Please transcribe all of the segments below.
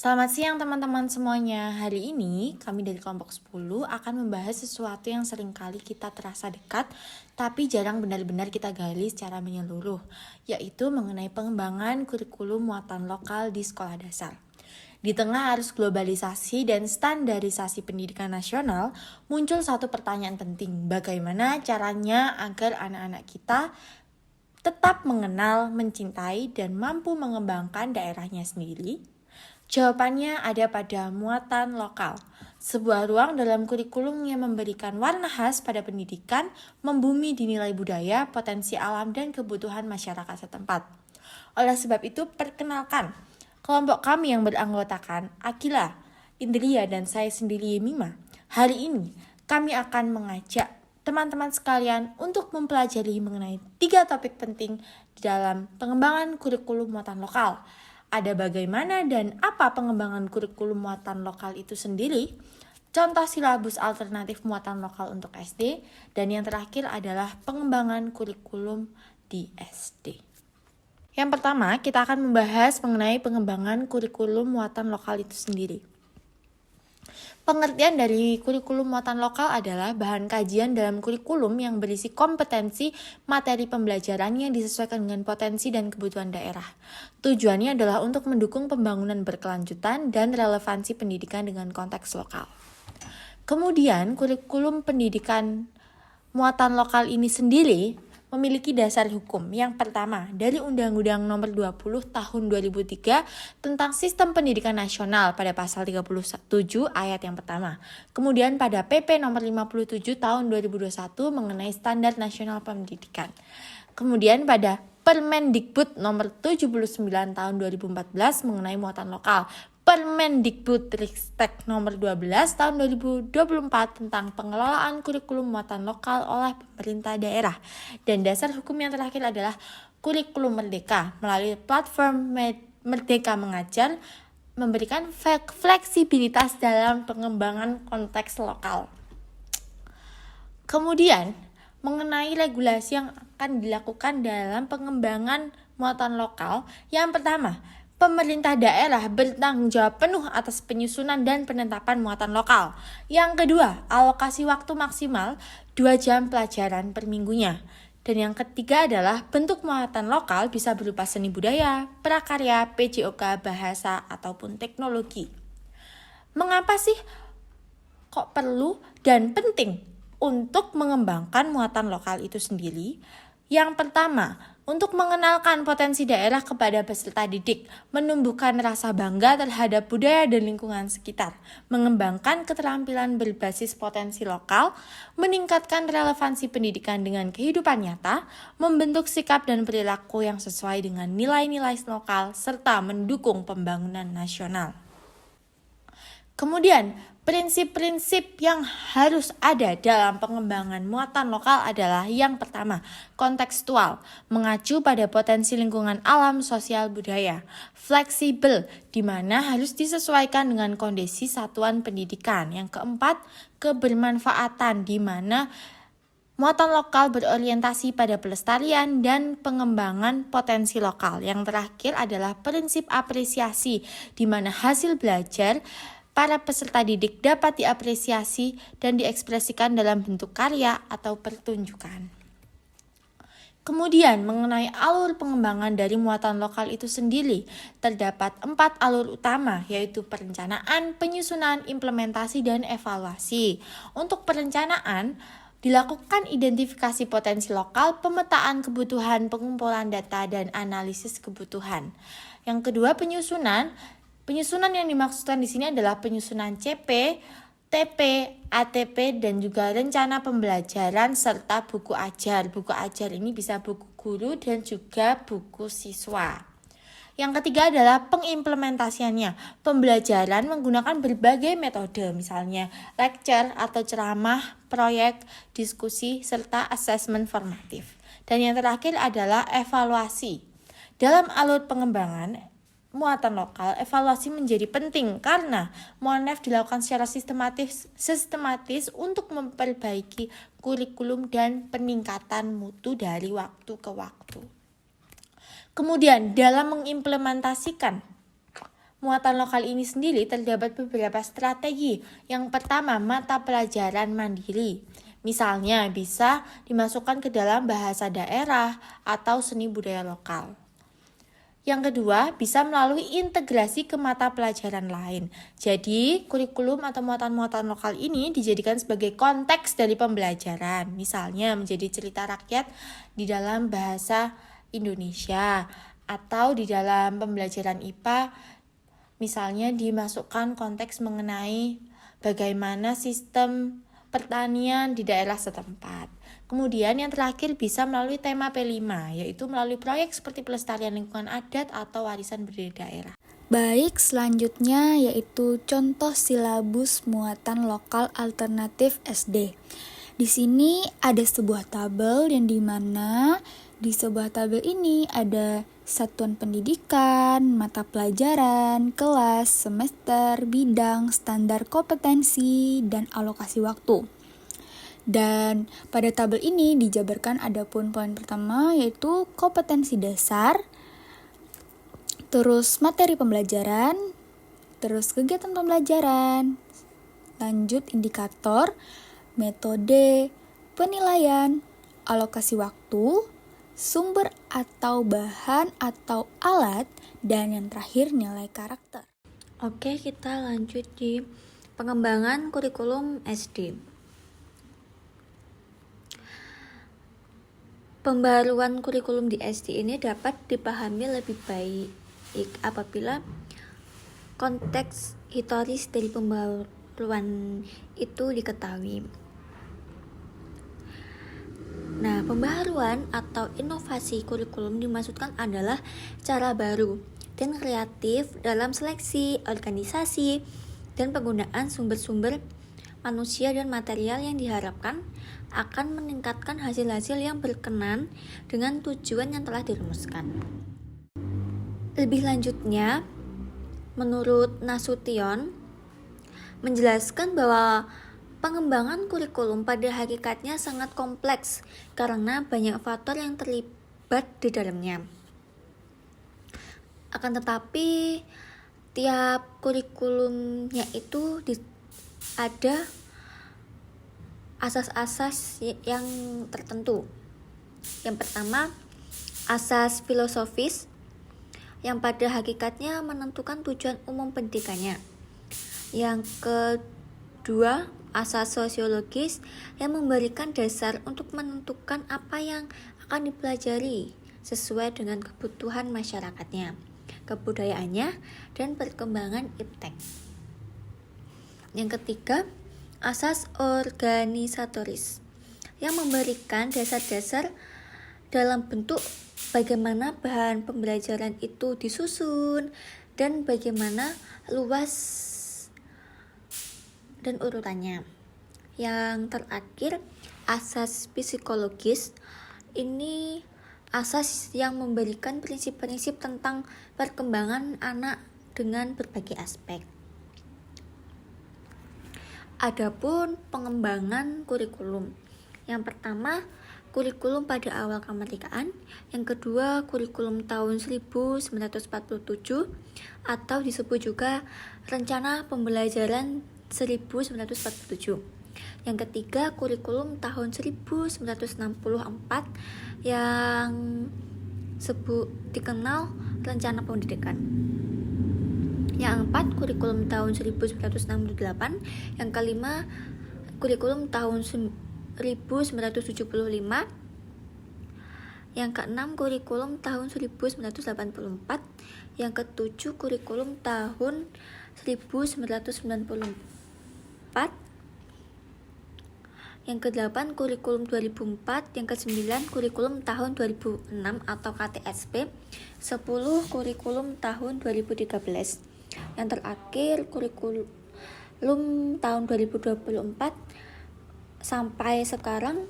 Selamat siang teman-teman semuanya. Hari ini kami dari kelompok 10 akan membahas sesuatu yang seringkali kita terasa dekat tapi jarang benar-benar kita gali secara menyeluruh, yaitu mengenai pengembangan kurikulum muatan lokal di sekolah dasar. Di tengah arus globalisasi dan standarisasi pendidikan nasional, muncul satu pertanyaan penting. Bagaimana caranya agar anak-anak kita tetap mengenal, mencintai, dan mampu mengembangkan daerahnya sendiri? Jawabannya ada pada muatan lokal, sebuah ruang dalam kurikulum yang memberikan warna khas pada pendidikan, membumi dinilai budaya, potensi alam, dan kebutuhan masyarakat setempat. Oleh sebab itu, perkenalkan, kelompok kami yang beranggotakan Akila, Indria, dan saya sendiri Mima. Hari ini, kami akan mengajak teman-teman sekalian untuk mempelajari mengenai 3 topik penting di dalam pengembangan kurikulum muatan lokal. Ada bagaimana dan apa pengembangan kurikulum muatan lokal itu sendiri, contoh silabus alternatif muatan lokal untuk SD, dan yang terakhir adalah pengembangan kurikulum di SD. Yang pertama, kita akan membahas mengenai pengembangan kurikulum muatan lokal itu sendiri. Pengertian dari kurikulum muatan lokal adalah bahan kajian dalam kurikulum yang berisi kompetensi materi pembelajaran yang disesuaikan dengan potensi dan kebutuhan daerah. Tujuannya adalah untuk mendukung pembangunan berkelanjutan dan relevansi pendidikan dengan konteks lokal. Kemudian, kurikulum pendidikan muatan lokal ini sendiri memiliki dasar hukum. Yang pertama, dari Undang-Undang Nomor 20 Tahun 2003 tentang Sistem Pendidikan Nasional pada pasal 37 ayat yang pertama. Kemudian pada PP Nomor 57 Tahun 2021 mengenai Standar Nasional Pendidikan. Kemudian pada Permendikbud Nomor 79 Tahun 2014 mengenai muatan lokal. Permendikbudristek Nomor 12 Tahun 2024 tentang pengelolaan kurikulum muatan lokal oleh pemerintah daerah. Dan dasar hukum yang terakhir adalah kurikulum merdeka melalui platform Merdeka Mengajar memberikan fleksibilitas dalam pengembangan konteks lokal. Kemudian, mengenai regulasi yang akan dilakukan dalam pengembangan muatan lokal, yang pertama, pemerintah daerah bertanggung jawab penuh atas penyusunan dan penetapan muatan lokal. Yang kedua, alokasi waktu maksimal 2 jam pelajaran per minggunya. Dan yang ketiga adalah bentuk muatan lokal bisa berupa seni budaya, prakarya, PJOK, bahasa, ataupun teknologi. Mengapa sih kok perlu dan penting untuk mengembangkan muatan lokal itu sendiri? Yang pertama, untuk mengenalkan potensi daerah kepada peserta didik, menumbuhkan rasa bangga terhadap budaya dan lingkungan sekitar, mengembangkan keterampilan berbasis potensi lokal, meningkatkan relevansi pendidikan dengan kehidupan nyata, membentuk sikap dan perilaku yang sesuai dengan nilai-nilai lokal, serta mendukung pembangunan nasional. Kemudian, prinsip-prinsip yang harus ada dalam pengembangan muatan lokal adalah yang pertama, kontekstual, mengacu pada potensi lingkungan alam, sosial, budaya. Fleksibel, di mana harus disesuaikan dengan kondisi satuan pendidikan. Yang keempat, kebermanfaatan, di mana muatan lokal berorientasi pada pelestarian dan pengembangan potensi lokal. Yang terakhir adalah prinsip apresiasi, di mana hasil belajar para peserta didik dapat diapresiasi dan diekspresikan dalam bentuk karya atau pertunjukan. Kemudian mengenai alur pengembangan dari muatan lokal itu sendiri, terdapat 4 alur utama, yaitu perencanaan, penyusunan, implementasi, dan evaluasi. Untuk perencanaan, dilakukan identifikasi potensi lokal, pemetaan kebutuhan, pengumpulan data, dan analisis kebutuhan. Yang kedua, penyusunan. Penyusunan yang dimaksudkan di sini adalah penyusunan CP, TP, ATP, dan juga rencana pembelajaran serta buku ajar. Buku ajar ini bisa buku guru dan juga buku siswa. Yang ketiga adalah pengimplementasiannya. Pembelajaran menggunakan berbagai metode, misalnya lecture atau ceramah, proyek, diskusi, serta asesmen formatif. Dan yang terakhir adalah evaluasi. Dalam alur pengembangan muatan lokal, evaluasi menjadi penting karena MONEF dilakukan secara sistematis untuk memperbaiki kurikulum dan peningkatan mutu dari waktu ke waktu. Kemudian dalam mengimplementasikan muatan lokal ini sendiri terdapat beberapa strategi. Yang pertama, mata pelajaran mandiri. Misalnya bisa dimasukkan ke dalam bahasa daerah atau seni budaya lokal. Yang kedua, bisa melalui integrasi ke mata pelajaran lain. Jadi, kurikulum atau muatan-muatan lokal ini dijadikan sebagai konteks dari pembelajaran. Misalnya, menjadi cerita rakyat di dalam bahasa Indonesia. Atau di dalam pembelajaran IPA, misalnya dimasukkan konteks mengenai bagaimana sistem pertanian di daerah setempat. Kemudian yang terakhir bisa melalui tema P5, yaitu melalui proyek seperti pelestarian lingkungan adat atau warisan budaya daerah. Baik, selanjutnya yaitu contoh silabus muatan lokal alternatif SD. Di sini ada sebuah tabel yang dimana di sebuah tabel ini ada satuan pendidikan, mata pelajaran, kelas, semester, bidang, standar kompetensi, dan alokasi waktu. Dan pada tabel ini dijabarkan adapun poin pertama yaitu kompetensi dasar, terus materi pembelajaran, terus kegiatan pembelajaran, lanjut indikator, metode, penilaian, alokasi waktu, sumber atau bahan atau alat, dan yang terakhir nilai karakter. Oke, kita lanjut di pengembangan kurikulum SD. Pembaruan kurikulum di SD ini dapat dipahami lebih baik apabila konteks historis dari pembaruan itu diketahui. Nah, pembaruan atau inovasi kurikulum dimaksudkan adalah cara baru dan kreatif dalam seleksi, organisasi, dan penggunaan sumber-sumber manusia dan material yang diharapkan akan meningkatkan hasil-hasil yang berkenan dengan tujuan yang telah dirumuskan. Lebih lanjutnya, menurut Nasution, menjelaskan bahwa pengembangan kurikulum pada hakikatnya sangat kompleks karena banyak faktor yang terlibat di dalamnya. Akan tetapi, tiap kurikulumnya itu ada asas-asas yang tertentu. Yang pertama, asas filosofis yang pada hakikatnya menentukan tujuan umum pendidikannya. Yang kedua, asas sosiologis yang memberikan dasar untuk menentukan apa yang akan dipelajari sesuai dengan kebutuhan masyarakatnya, kebudayaannya, dan perkembangan iptek. Yang ketiga, asas organisatoris yang memberikan dasar-dasar dalam bentuk bagaimana bahan pembelajaran itu disusun dan bagaimana luas dan urutannya. Yang terakhir, asas psikologis ini asas yang memberikan prinsip-prinsip tentang perkembangan anak dengan berbagai aspek. Adapun pengembangan kurikulum. Yang pertama, kurikulum pada awal kemerdekaan. Yang kedua, kurikulum tahun 1947 atau disebut juga Rencana Pembelajaran 1947. Yang ketiga, kurikulum tahun 1964 yang dikenal Rencana Pendidikan. Yang keempat, kurikulum tahun 1968. Yang kelima, kurikulum tahun 1975. Yang keenam, kurikulum tahun 1984. Yang ketujuh, kurikulum tahun 1994. Yang kedelapan, kurikulum 2004. Yang kesembilan, kurikulum tahun 2006 atau KTSP. 10, kurikulum tahun 2013. Yang terakhir, kurikulum tahun 2024 sampai sekarang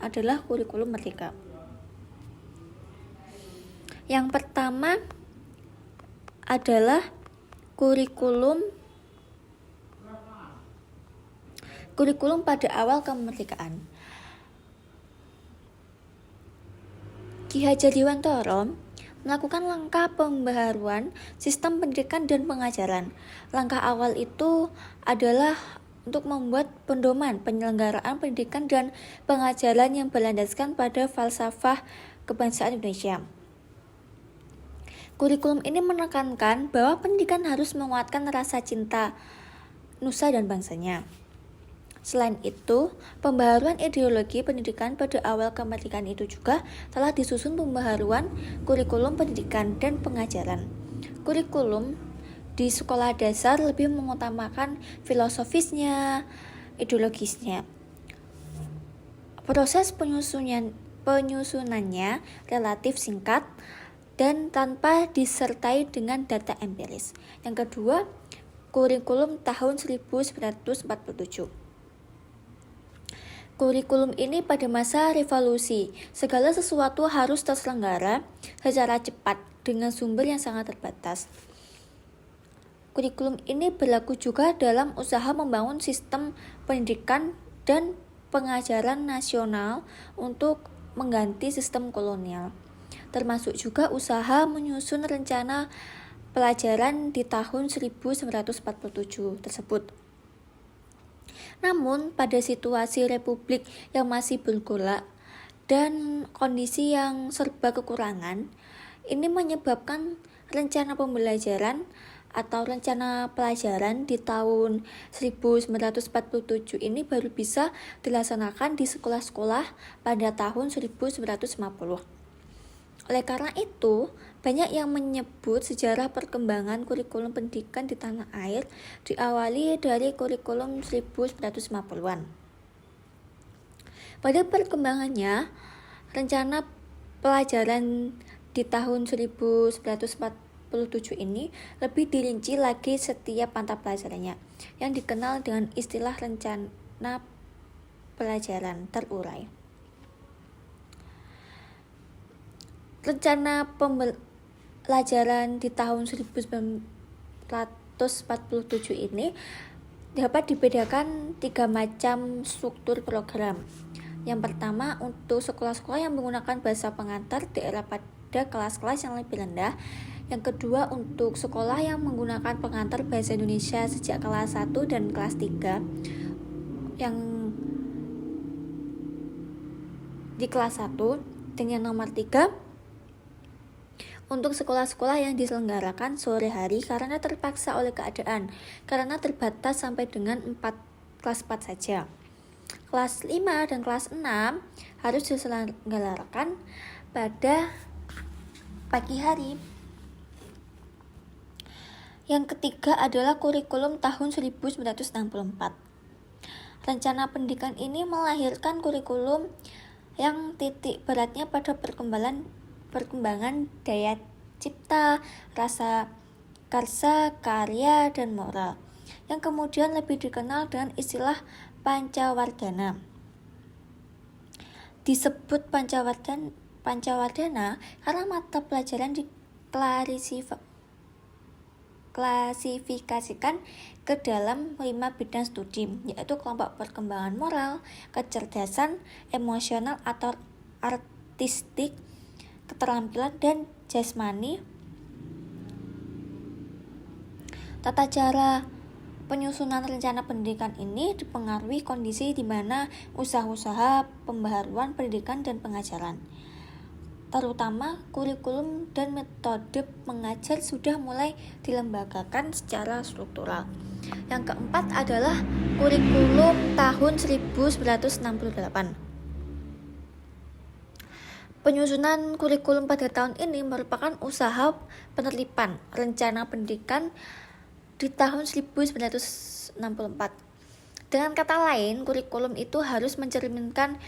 adalah kurikulum merdeka. Yang pertama adalah kurikulum pada awal kemerdekaan. Ki Hajar Dewantara melakukan langkah pembaharuan sistem pendidikan dan pengajaran. Langkah awal itu adalah untuk membuat pedoman penyelenggaraan pendidikan dan pengajaran yang berlandaskan pada falsafah kebangsaan Indonesia. Kurikulum ini menekankan bahwa pendidikan harus menguatkan rasa cinta nusa dan bangsanya. Selain itu, pembaharuan ideologi pendidikan pada awal kemerdekaan itu juga telah disusun pembaharuan kurikulum pendidikan dan pengajaran. Kurikulum di sekolah dasar lebih mengutamakan filosofisnya, ideologisnya. Proses penyusunannya relatif singkat dan tanpa disertai dengan data empiris. Yang kedua, kurikulum tahun 1947. Kurikulum ini pada masa revolusi, segala sesuatu harus terselenggara secara cepat dengan sumber yang sangat terbatas. Kurikulum ini berlaku juga dalam usaha membangun sistem pendidikan dan pengajaran nasional untuk mengganti sistem kolonial, termasuk juga usaha menyusun rencana pelajaran di tahun 1947 tersebut. Namun, pada situasi republik yang masih bergolak dan kondisi yang serba kekurangan, ini menyebabkan rencana pembelajaran atau rencana pelajaran di tahun 1947 ini baru bisa dilaksanakan di sekolah-sekolah pada tahun 1950. Oleh karena itu, banyak yang menyebut sejarah perkembangan kurikulum pendidikan di tanah air diawali dari kurikulum 1950-an. Pada perkembangannya, rencana pelajaran di tahun 1947 ini lebih dirinci lagi setiap mata pelajarannya, yang dikenal dengan istilah rencana pelajaran terurai. Rencana pembelajaran di tahun 1947 ini dapat dibedakan 3 macam struktur program. Yang pertama, untuk sekolah-sekolah yang menggunakan bahasa pengantar daerah pada kelas-kelas yang lebih rendah. Yang kedua, untuk sekolah yang menggunakan pengantar bahasa Indonesia sejak kelas 1 dan kelas 3. Yang di kelas 1. Dan yang nomor 3, untuk sekolah-sekolah yang diselenggarakan sore hari karena terpaksa oleh keadaan, karena terbatas sampai dengan kelas 4 saja. Kelas 5 dan kelas 6 harus diselenggarakan pada pagi hari. Yang ketiga adalah kurikulum tahun 1964. Rencana pendidikan ini melahirkan kurikulum yang titik beratnya pada perkembangan daya cipta, rasa karsa, karya, dan moral, yang kemudian lebih dikenal dengan istilah Pancawardhana. Disebut Pancawardhana karena mata pelajaran diklasifikasikan ke dalam 5 bidang studi, yaitu kelompok perkembangan moral, kecerdasan, emosional atau artistik, keterampilan, dan jasmani. Tata cara penyusunan rencana pendidikan ini dipengaruhi kondisi di mana usaha-usaha pembaharuan pendidikan dan pengajaran, terutama kurikulum dan metode mengajar, sudah mulai dilembagakan secara struktural. Yang keempat adalah kurikulum tahun 1968. Penyusunan kurikulum pada tahun ini merupakan usaha penertiban rencana pendidikan di tahun 1964. Dengan kata lain, kurikulum itu harus mencerminkan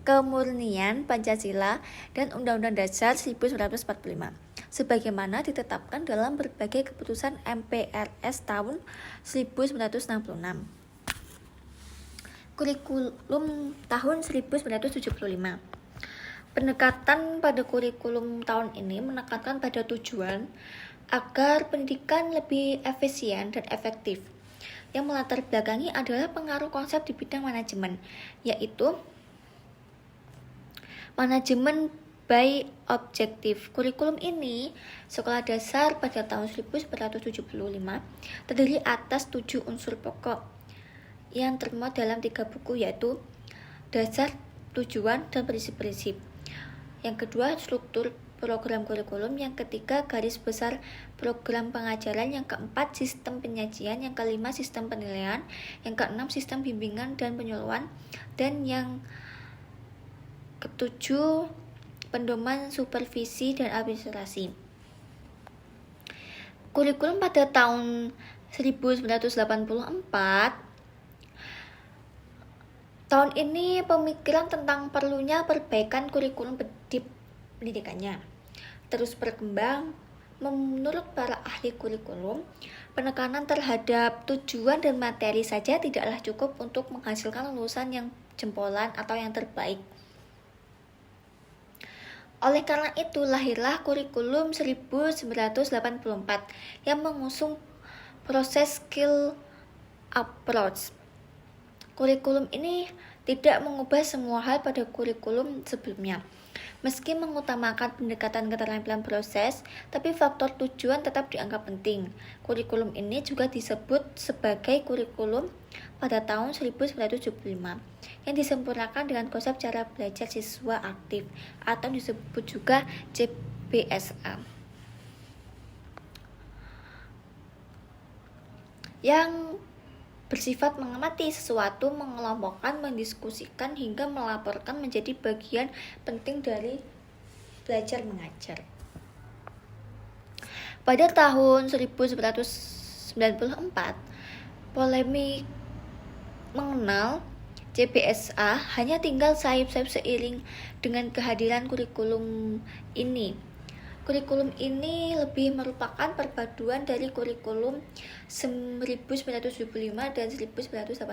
kemurnian Pancasila dan Undang-Undang Dasar 1945, sebagaimana ditetapkan dalam berbagai keputusan MPRS tahun 1966. Kurikulum tahun 1975. Pendekatan pada kurikulum tahun ini menekankan pada tujuan agar pendidikan lebih efisien dan efektif. Yang melatar belakangi adalah pengaruh konsep di bidang manajemen, yaitu manajemen by objektif. Kurikulum ini sekolah dasar pada tahun 1975 terdiri atas 7 unsur pokok yang termuat dalam 3 buku, yaitu dasar, tujuan, dan prinsip-prinsip. Yang kedua, struktur program kurikulum. Yang ketiga, garis besar program pengajaran. Yang keempat, sistem penyajian. Yang kelima, sistem penilaian. Yang keenam, sistem bimbingan dan penyuluhan. Dan yang ketujuh, pedoman supervisi dan administrasi. Kurikulum pada tahun 1984. Tahun ini pemikiran tentang perlunya perbaikan kurikulum di pendidikannya terus berkembang. Menurut para ahli kurikulum, penekanan terhadap tujuan dan materi saja tidaklah cukup untuk menghasilkan lulusan yang jempolan atau yang terbaik. Oleh karena itu, lahirlah kurikulum 1984 yang mengusung proses skill approach. Kurikulum ini tidak mengubah semua hal pada kurikulum sebelumnya. Meski mengutamakan pendekatan keterampilan proses, tapi faktor tujuan tetap dianggap penting. Kurikulum ini juga disebut sebagai kurikulum pada tahun 1975 yang disempurnakan dengan konsep cara belajar siswa aktif atau disebut juga CBSA. Yang bersifat mengamati sesuatu, mengelompokkan, mendiskusikan, hingga melaporkan menjadi bagian penting dari belajar mengajar. Pada tahun 1994, polemik mengenal CBSA hanya tinggal sayup-sayup seiring dengan kehadiran kurikulum ini. Kurikulum ini lebih merupakan perpaduan dari kurikulum 1975 dan 1984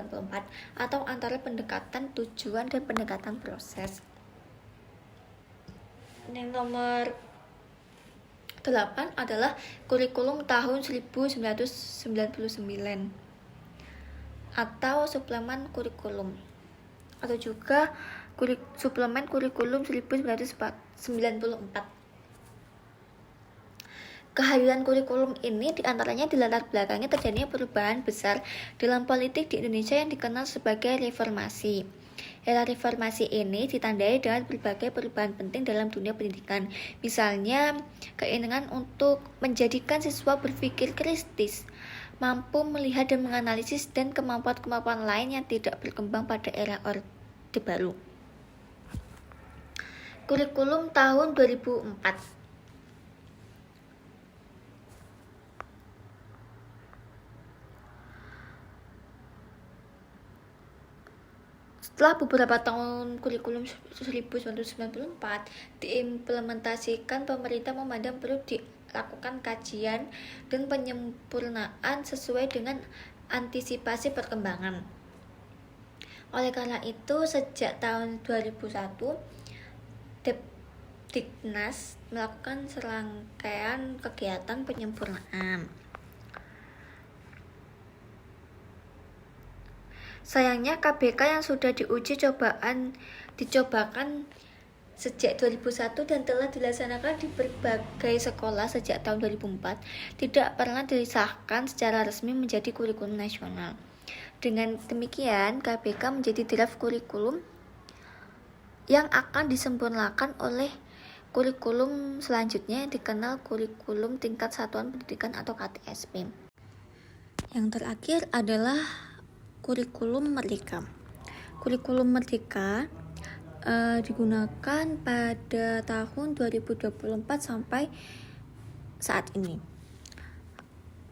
atau antara pendekatan tujuan dan pendekatan proses. Yang nomor 8 adalah kurikulum tahun 1999 atau suplemen kurikulum atau juga suplemen kurikulum 1994. Kehadiran kurikulum ini diantaranya dilatar belakangi terjadinya perubahan besar dalam politik di Indonesia yang dikenal sebagai reformasi. Era reformasi ini ditandai dengan berbagai perubahan penting dalam dunia pendidikan. Misalnya, keinginan untuk menjadikan siswa berpikir kritis, mampu melihat dan menganalisis, dan kemampuan-kemampuan lain yang tidak berkembang pada era Orde Baru. Kurikulum tahun 2004. Setelah beberapa tahun kurikulum 1994 diimplementasikan, pemerintah memandang perlu dilakukan kajian dan penyempurnaan sesuai dengan antisipasi perkembangan. Oleh karena itu, sejak tahun 2001, Depdiknas melakukan serangkaian kegiatan penyempurnaan. Sayangnya KBK yang sudah dicobakan sejak 2001 dan telah dilaksanakan di berbagai sekolah sejak tahun 2004 tidak pernah disahkan secara resmi menjadi kurikulum nasional. Dengan demikian, KBK menjadi draft kurikulum yang akan disempurnakan oleh kurikulum selanjutnya yang dikenal kurikulum tingkat satuan pendidikan atau KTSP. Yang terakhir adalah kurikulum merdeka. Kurikulum merdeka digunakan pada tahun 2024 sampai saat ini.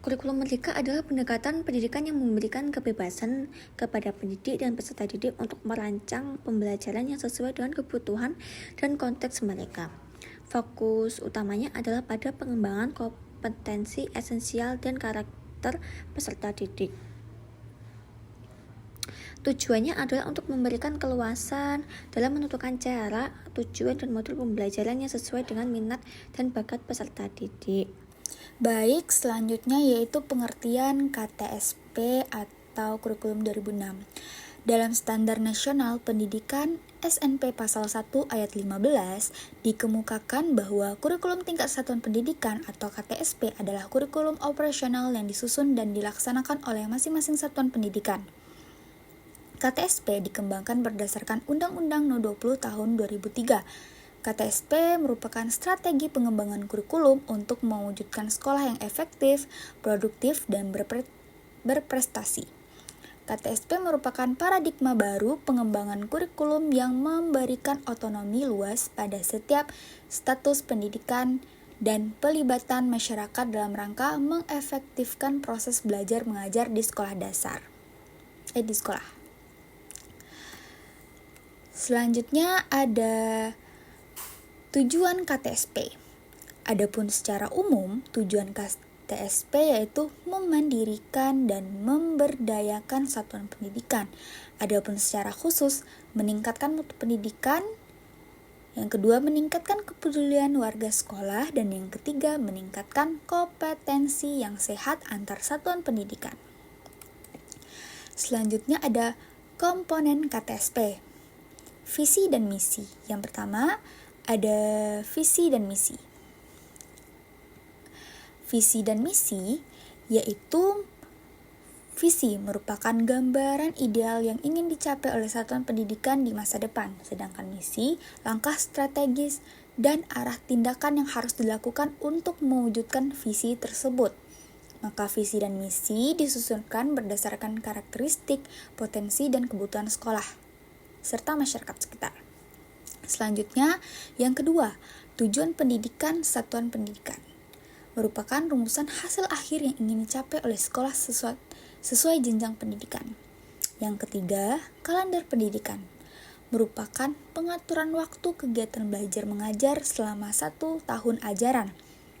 Kurikulum merdeka adalah pendekatan pendidikan yang memberikan kebebasan kepada pendidik dan peserta didik untuk merancang pembelajaran yang sesuai dengan kebutuhan dan konteks mereka. Fokus utamanya adalah pada pengembangan kompetensi esensial dan karakter peserta didik. Tujuannya adalah untuk memberikan keluasan dalam menentukan cara, tujuan, dan modul pembelajaran yang sesuai dengan minat dan bakat peserta didik. Baik, selanjutnya yaitu pengertian KTSP atau kurikulum 2006. Dalam Standar Nasional Pendidikan SNP Pasal 1 Ayat 15 dikemukakan bahwa kurikulum tingkat satuan pendidikan atau KTSP adalah kurikulum operasional yang disusun dan dilaksanakan oleh masing-masing satuan pendidikan. KTSP dikembangkan berdasarkan Undang-Undang No 20 Tahun 2003. KTSP merupakan strategi pengembangan kurikulum untuk mewujudkan sekolah yang efektif, produktif, dan berprestasi. KTSP merupakan paradigma baru pengembangan kurikulum yang memberikan otonomi luas pada setiap status pendidikan dan pelibatan masyarakat dalam rangka mengefektifkan proses belajar mengajar di sekolah dasar. Di sekolah. Selanjutnya ada tujuan KTSP. Adapun secara umum, tujuan KTSP yaitu memandirikan dan memberdayakan satuan pendidikan. Adapun secara khusus, meningkatkan mutu pendidikan. Yang kedua, meningkatkan kepedulian warga sekolah. Dan yang ketiga, meningkatkan kompetensi yang sehat antar satuan pendidikan. Selanjutnya ada komponen KTSP. Visi dan misi. Yang pertama, ada visi dan misi. Visi dan misi yaitu visi merupakan gambaran ideal yang ingin dicapai oleh satuan pendidikan di masa depan, sedangkan misi langkah strategis dan arah tindakan yang harus dilakukan untuk mewujudkan visi tersebut. Maka visi dan misi disusunkan berdasarkan karakteristik, potensi, dan kebutuhan sekolah serta masyarakat sekitar. Selanjutnya, yang kedua, tujuan pendidikan satuan pendidikan merupakan rumusan hasil akhir yang ingin dicapai oleh sekolah sesuai jenjang pendidikan. Yang ketiga, kalender pendidikan merupakan pengaturan waktu kegiatan belajar mengajar selama 1 tahun ajaran,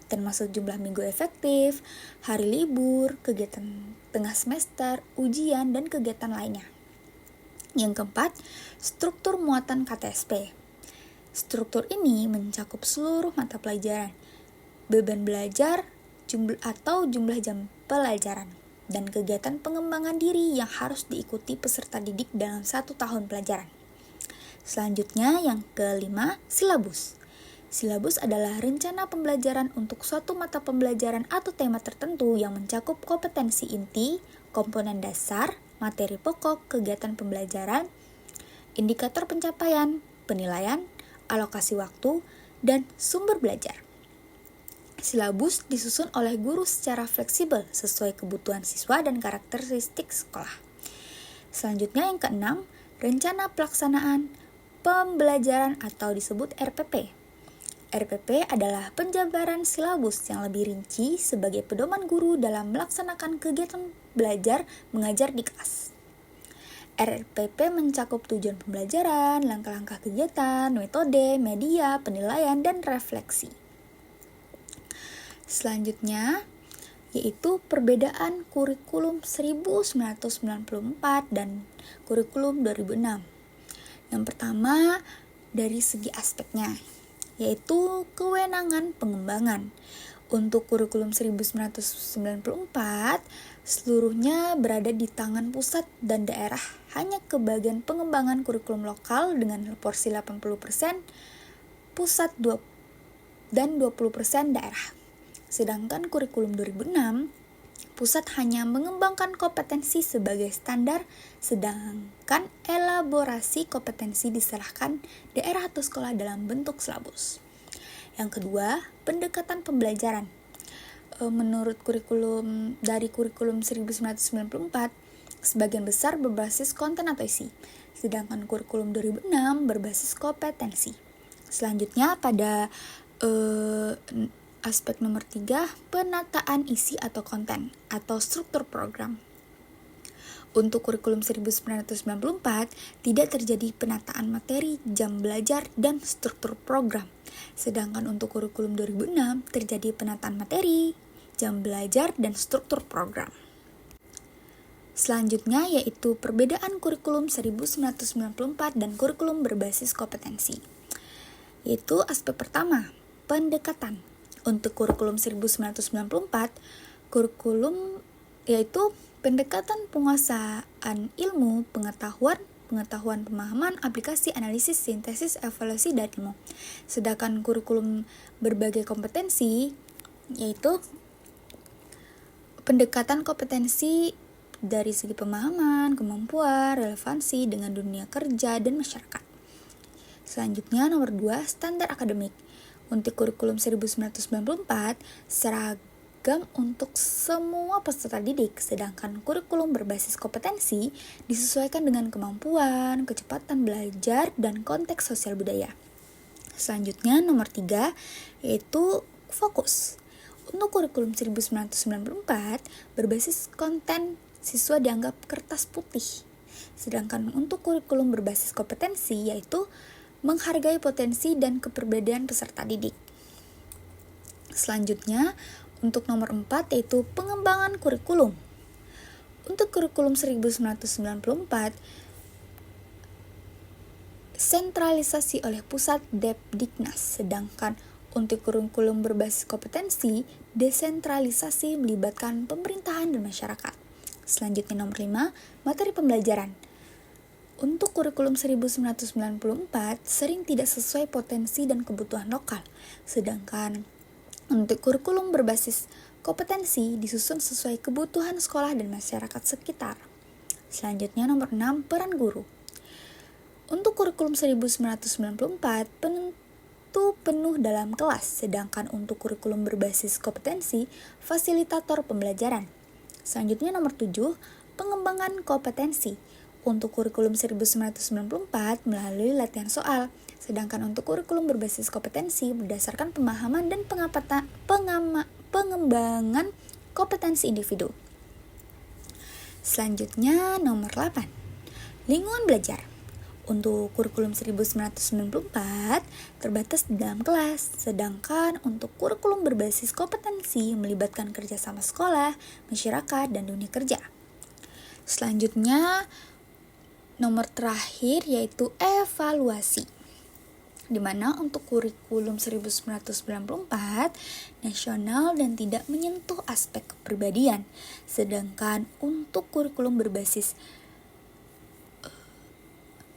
termasuk jumlah minggu efektif, hari libur, kegiatan tengah semester, ujian, dan kegiatan lainnya. Yang keempat, struktur muatan KTSP. Struktur ini mencakup seluruh mata pelajaran, beban belajar, jumlah jam pelajaran, dan kegiatan pengembangan diri yang harus diikuti peserta didik dalam 1 tahun pelajaran. Selanjutnya, yang kelima, silabus. Silabus adalah rencana pembelajaran untuk suatu mata pembelajaran atau tema tertentu yang mencakup kompetensi inti, komponen dasar, materi pokok, kegiatan pembelajaran, indikator pencapaian, penilaian, alokasi waktu, dan sumber belajar. Silabus disusun oleh guru secara fleksibel sesuai kebutuhan siswa dan karakteristik sekolah. Selanjutnya yang keenam, rencana pelaksanaan pembelajaran atau disebut RPP. RPP adalah penjabaran silabus yang lebih rinci sebagai pedoman guru dalam melaksanakan kegiatan belajar mengajar di kelas. RPP mencakup tujuan pembelajaran, langkah-langkah kegiatan, metode, media, penilaian, dan refleksi. Selanjutnya, yaitu perbedaan kurikulum 1994 dan kurikulum 2006. Yang pertama, dari segi aspeknya, yaitu kewenangan pengembangan. Untuk kurikulum 1994, seluruhnya berada di tangan pusat dan daerah, hanya ke bagian pengembangan kurikulum lokal dengan porsi 80% pusat dan 20% daerah. Sedangkan kurikulum 2006, pusat hanya mengembangkan kompetensi sebagai standar, sedangkan elaborasi kompetensi diserahkan daerah atau sekolah dalam bentuk silabus. Yang kedua, pendekatan pembelajaran. Menurut kurikulum 1994, sebagian besar berbasis konten atau isi, sedangkan kurikulum 2006 berbasis kompetensi. Selanjutnya pada aspek nomor 3, penataan isi atau konten atau struktur program. Untuk kurikulum 1994 tidak terjadi penataan materi, jam belajar, dan struktur program. Sedangkan untuk kurikulum 2006 terjadi penataan materi, jam belajar, dan struktur program. Selanjutnya yaitu perbedaan kurikulum 1994 dan kurikulum berbasis kompetensi. Yaitu aspek pertama, pendekatan. Untuk kurikulum 1994, kurikulum yaitu pendekatan penguasaan ilmu, pengetahuan, pemahaman, aplikasi, analisis, sintesis, evaluasi, dan ilmu. Sedangkan kurikulum berbagai kompetensi yaitu pendekatan kompetensi dari segi pemahaman, kemampuan, relevansi dengan dunia kerja dan masyarakat. Selanjutnya nomor 2, standar akademik. Untuk kurikulum 1994 seragam untuk semua peserta didik, sedangkan kurikulum berbasis kompetensi disesuaikan dengan kemampuan, kecepatan belajar, dan konteks sosial budaya. Selanjutnya nomor 3 yaitu fokus. Untuk kurikulum 1994 berbasis konten, siswa dianggap kertas putih. Sedangkan untuk kurikulum berbasis kompetensi yaitu menghargai potensi dan kepribadian peserta didik. Selanjutnya untuk nomor 4 yaitu pengembangan kurikulum. Untuk kurikulum 1994 sentralisasi oleh pusat Depdiknas, sedangkan untuk kurikulum berbasis kompetensi desentralisasi melibatkan pemerintahan dan masyarakat. Selanjutnya nomor 5, materi pembelajaran. Untuk kurikulum 1994 sering tidak sesuai potensi dan kebutuhan lokal, sedangkan untuk kurikulum berbasis kompetensi disusun sesuai kebutuhan sekolah dan masyarakat sekitar. Selanjutnya nomor 6, peran guru. Untuk kurikulum 1994 penuh dalam kelas, sedangkan untuk kurikulum berbasis kompetensi fasilitator pembelajaran. Selanjutnya nomor 7, pengembangan kompetensi. Untuk kurikulum 1994 melalui latihan soal, sedangkan untuk kurikulum berbasis kompetensi berdasarkan pemahaman dan pengembangan kompetensi individu. Selanjutnya nomor 8, lingkungan belajar. Untuk kurikulum 1994 terbatas di dalam kelas, sedangkan untuk kurikulum berbasis kompetensi melibatkan kerjasama sekolah, masyarakat, dan dunia kerja. Selanjutnya nomor terakhir yaitu evaluasi, di mana untuk kurikulum 1994 nasional dan tidak menyentuh aspek kepribadian, sedangkan untuk kurikulum berbasis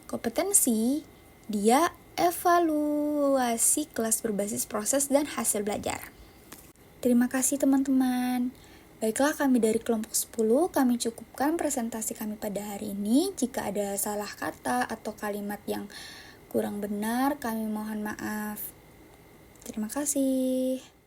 kompetensi dia evaluasi kelas berbasis proses dan hasil belajar. Terima kasih teman-teman. Baiklah, kami dari kelompok 10, kami cukupkan presentasi kami pada hari ini. Jika ada salah kata atau kalimat yang kurang benar, kami mohon maaf. Terima kasih.